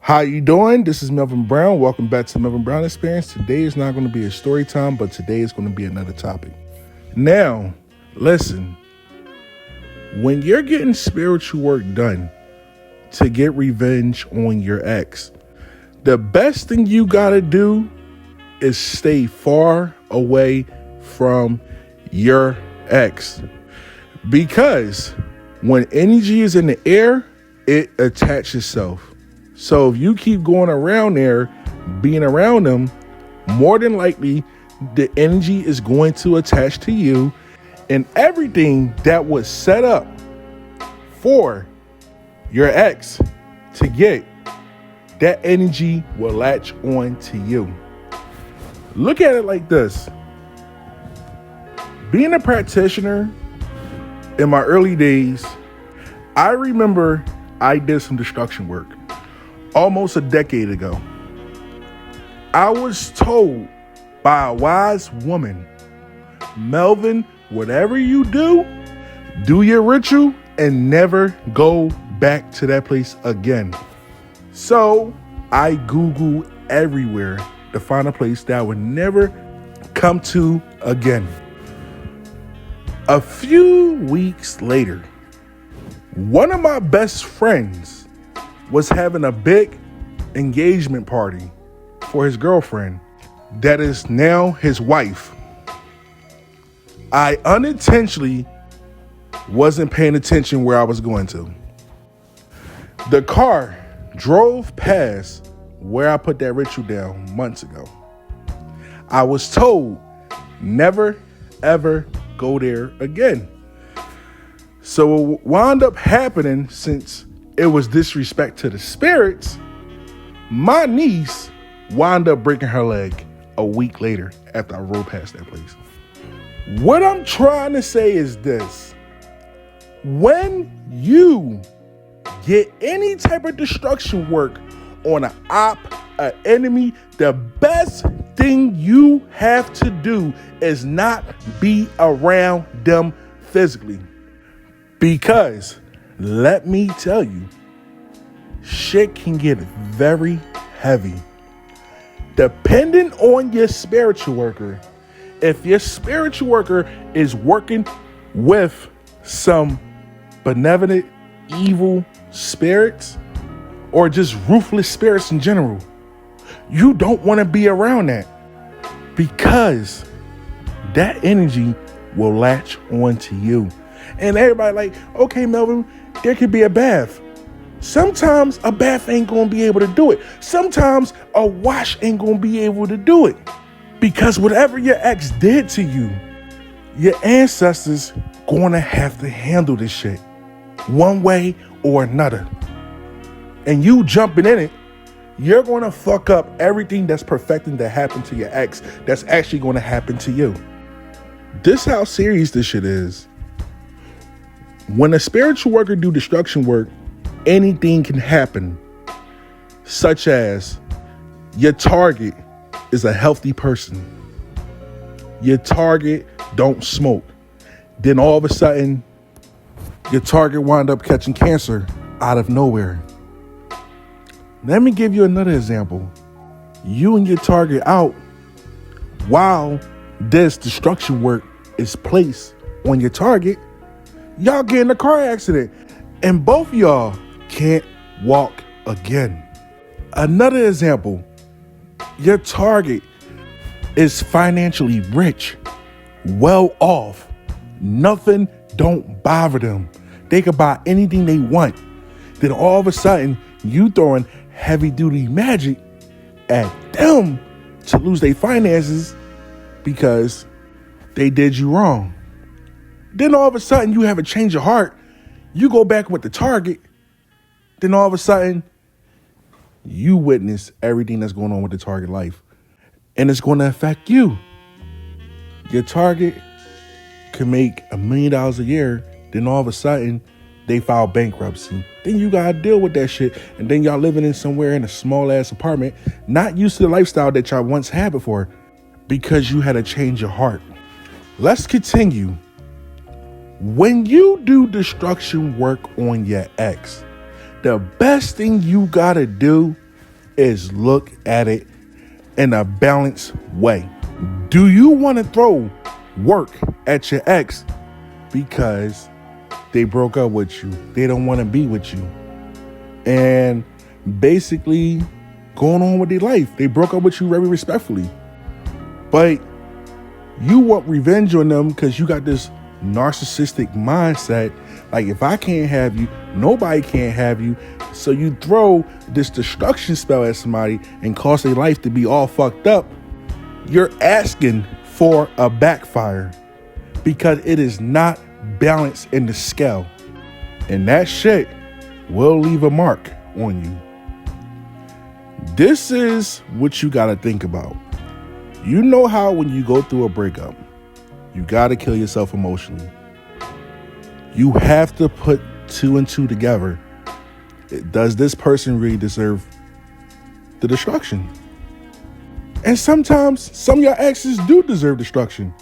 How you doing? This is Melvin Brown. Welcome back to Melvin Brown Experience. Today is not going to be a story time, but today is going to be another topic. Now, listen. When you're getting spiritual work done to get revenge on your ex, the best thing you got to do is stay far away from your ex. Because when energy is in the air, it attaches itself. So if you keep going around there, being around them, more than likely the energy is going to attach to you, and everything that was set up for your ex to get, that energy will latch on to you. Look at it like this. Being a practitioner in my early days, I remember I did some destruction work almost a decade ago. I was told by a wise woman, Melvin, whatever you do your ritual and never go back to that place again. So I Googled everywhere to find a place that I would never come to again. A few weeks later, one of my best friends was having a big engagement party for his girlfriend that is now his wife. I unintentionally wasn't paying attention where I was going to. The car drove past where I put that ritual down months ago. I was told never, ever go there again. So what wound up happening, since it was disrespect to the spirits, my niece wound up breaking her leg a week later after I rode past that place. What I'm trying to say is this. When you get any type of destruction work on an op, an enemy, the best thing you have to do is not be around them physically. Because let me tell you, shit can get very heavy. Depending on your spiritual worker, if your spiritual worker is working with some benevolent, evil spirits, or just ruthless spirits in general, you don't want to be around that, because that energy will latch onto you. And everybody like, okay, Melvin, there could be a bath. Sometimes a bath ain't gonna be able to do it. Sometimes a wash ain't gonna be able to do it. Because whatever your ex did to you, your ancestors gonna have to handle this shit one way or another. And you jumping in it, you're gonna fuck up everything that's perfecting that happened to your ex that's actually gonna happen to you. This how serious this shit is. When a spiritual worker do destruction work, anything can happen, such as your target is a healthy person. Your target don't smoke. Then all of a sudden, your target wind up catching cancer out of nowhere. Let me give you another example. You and your target out while this destruction work is placed on your target. Y'all get in a car accident and both of y'all can't walk again. Another example, your target is financially rich, well off. Nothing don't bother them. They can buy anything they want. Then all of a sudden, you throwing heavy duty magic at them to lose their finances because they did you wrong. Then all of a sudden you have a change of heart. You go back with the target. Then all of a sudden you witness everything that's going on with the target life. And it's going to affect you. Your target can make $1 million a year. Then all of a sudden they file bankruptcy. Then you got to deal with that shit. And then y'all living in somewhere in a small ass apartment, not used to the lifestyle that y'all once had before, because you had a change of heart. Let's continue. When you do destruction work on your ex, the best thing you gotta do is look at it in a balanced way. Do you want to throw work at your ex because they broke up with you? They don't want to be with you. And basically going on with their life. They broke up with you very respectfully. But you want revenge on them because you got this narcissistic mindset. Like, if I can't have you, nobody can't have you. So you throw this destruction spell at somebody and cause their life to be all fucked up. You're asking for a backfire because it is not balanced in the scale. And that shit will leave a mark on you. This is what you got to think about. You know how when you go through a breakup, you got to kill yourself emotionally. You have to put two and two together. Does this person really deserve the destruction? And sometimes some of your exes do deserve destruction.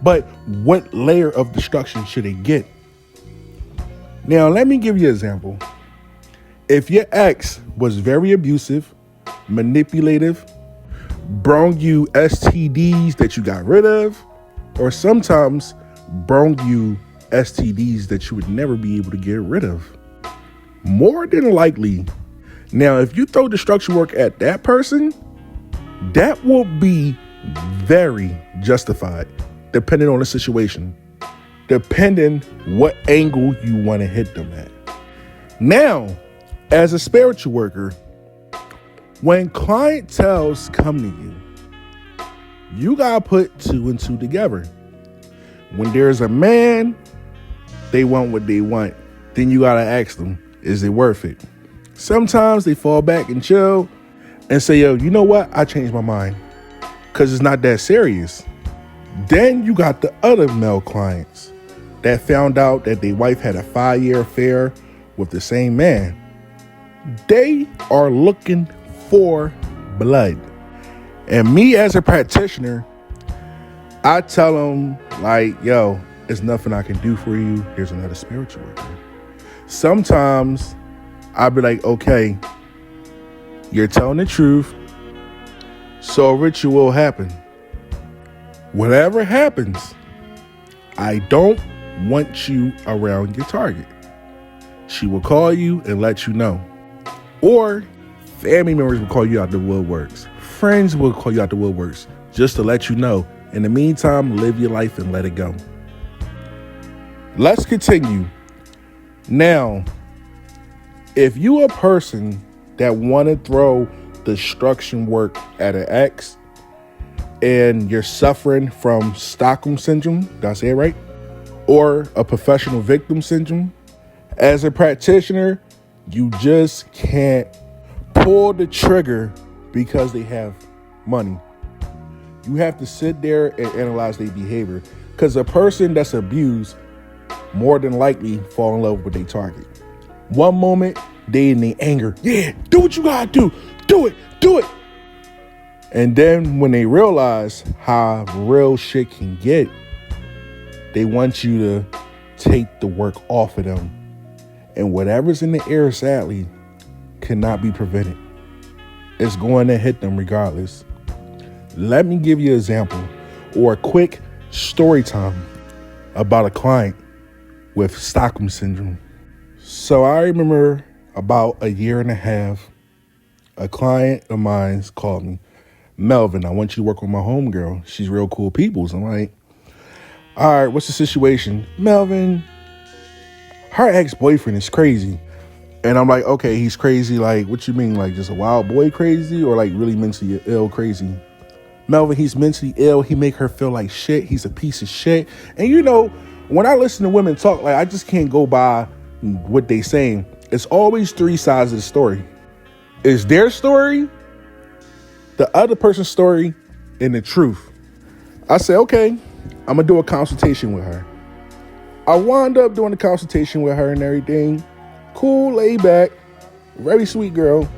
But what layer of destruction should it get? Now, let me give you an example. If your ex was very abusive, manipulative, brought you STDs that you got rid of, or sometimes brought you STDs that you would never be able to get rid of, more than likely, now if you throw destruction work at that person, that will be very justified, depending on the situation, depending what angle you want to hit them at. Now, as a spiritual worker, when clientels come to you, you gotta put two and two together. When there's a man, they want what they want, then you gotta ask them, is it worth it? Sometimes they fall back and chill and say, yo, you know what? I changed my mind because it's not that serious. Then you got the other male clients that found out that their wife had a 5-year affair with the same man. They are looking for blood. And me as a practitioner, I tell them like, yo, there's nothing I can do for you. Here's another spiritual worker. Sometimes I'll be like, okay, you're telling the truth, so a ritual will happen. Whatever happens, I don't want you around your target. She will call you and let you know. Or family members will call you out the woodworks. Friends will call you out the woodworks just to let you know. In the meantime, live your life and let it go. Let's continue. Now, if you a person that want to throw destruction work at an ex and you're suffering from Stockholm syndrome, did I say it right? Or a professional victim syndrome, as a practitioner, you just can't pull the trigger because they have money. You have to sit there and analyze their behavior, because a person that's abused more than likely fall in love with their target. One moment, they in their anger. Yeah, do what you gotta do. Do it. And then when they realize how real shit can get, they want you to take the work off of them. And whatever's in the air, sadly, cannot be prevented. It's going to hit them regardless. Let me give you an example or a quick story time about a client with Stockholm syndrome. So I remember about a year and a half, a client of mine called me, Melvin, I want you to work with my homegirl. She's real cool people. So I'm like, all right, what's the situation? Melvin, her ex-boyfriend is crazy. And I'm like, okay, he's crazy. Like, what you mean? Like just a wild boy crazy or like really mentally ill crazy? Melvin, he's mentally ill. He make her feel like shit. He's a piece of shit. And you know, when I listen to women talk, like I just can't go by what they saying. It's always three sides of the story. It's their story, the other person's story, and the truth. I said, okay, I'm going to do a consultation with her. I wound up doing the consultation with her and everything. Cool, laid back, very sweet girl.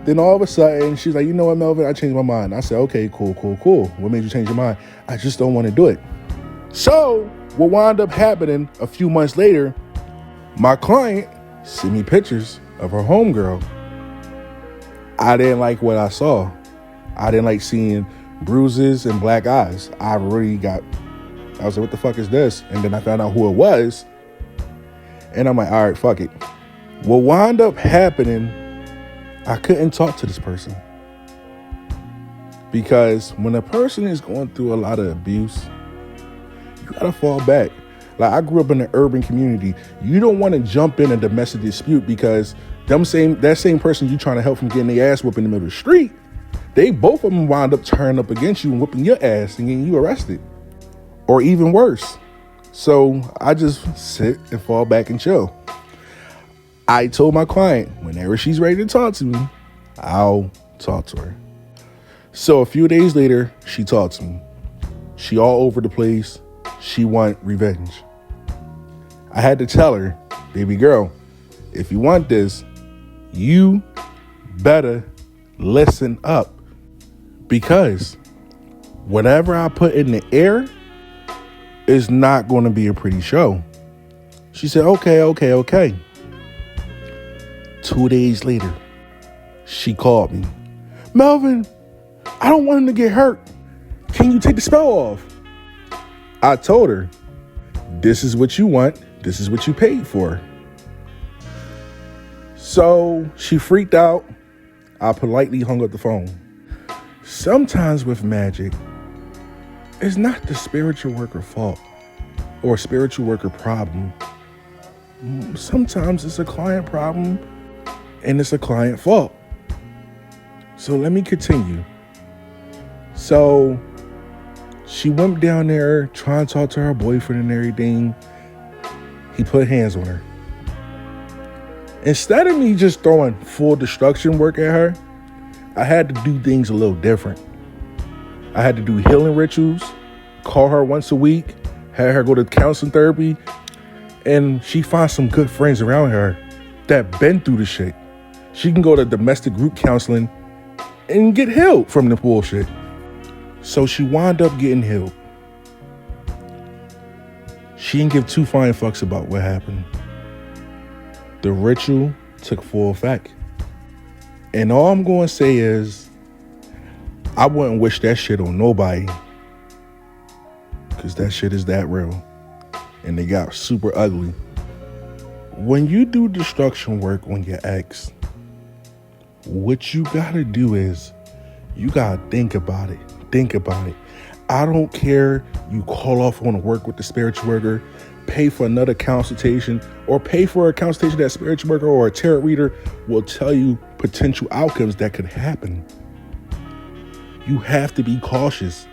Then all of a sudden, she's like, you know what, Melvin, I changed my mind. I said, okay, cool. What made you change your mind? I just don't want to do it. So what wound up happening a few months later, my client sent me pictures of her homegirl. I didn't like what I saw. I didn't like seeing bruises and black eyes. I was like, what the fuck is this? And then I found out who it was. And I'm like, all right, fuck it. What wound up happening, I couldn't talk to this person. Because when a person is going through a lot of abuse, you gotta fall back. Like, I grew up in an urban community. You don't want to jump in a domestic dispute because that same person you trying to help from getting their ass whooped in the middle of the street, they both of them wind up turning up against you and whooping your ass and getting you arrested. Or even worse. So I just sit and fall back and chill. I told my client, whenever she's ready to talk to me, I'll talk to her. So a few days later, she talked to me. She all over the place. She want revenge. I had to tell her, baby girl, if you want this, you better listen up. Because whatever I put in the air is not going to be a pretty show. She said, okay. 2 days later, she called me. Melvin, I don't want him to get hurt. Can you take the spell off? I told her, this is what you want. This is what you paid for. So she freaked out. I politely hung up the phone. Sometimes with magic, it's not the spiritual worker fault or spiritual worker problem. Sometimes it's a client problem and it's a client fault. So let me continue. So she went down there trying to talk to her boyfriend and everything. He put hands on her. Instead of me just throwing full destruction work at her, I had to do things a little different. I had to do healing rituals, call her once a week, had her go to counseling therapy, and she finds some good friends around her that been through the shit. She can go to domestic group counseling and get healed from the bullshit. So she wound up getting healed. She didn't give two flying fucks about what happened. The ritual took full effect. And all I'm going to say is, I wouldn't wish that shit on nobody. Because that shit is that real. And they got super ugly. When you do destruction work on your ex, what you got to do is, you got to think about it. Think about it. I don't care you call off on to work with the spiritual worker, pay for another consultation, or pay for a consultation that spiritual worker or a tarot reader will tell you potential outcomes that could happen. You have to be cautious.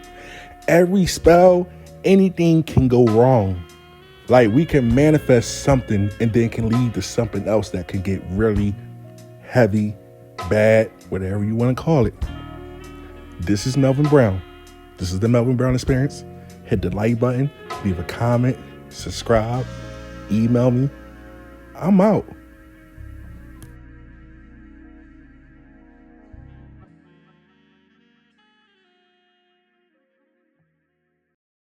Every spell, anything can go wrong. Like, we can manifest something and then can lead to something else that can get really heavy, bad, whatever you want to call it. This is Melvin Brown. This is the Melvin Brown Experience. Hit the like button, leave a comment, subscribe, email me. I'm out.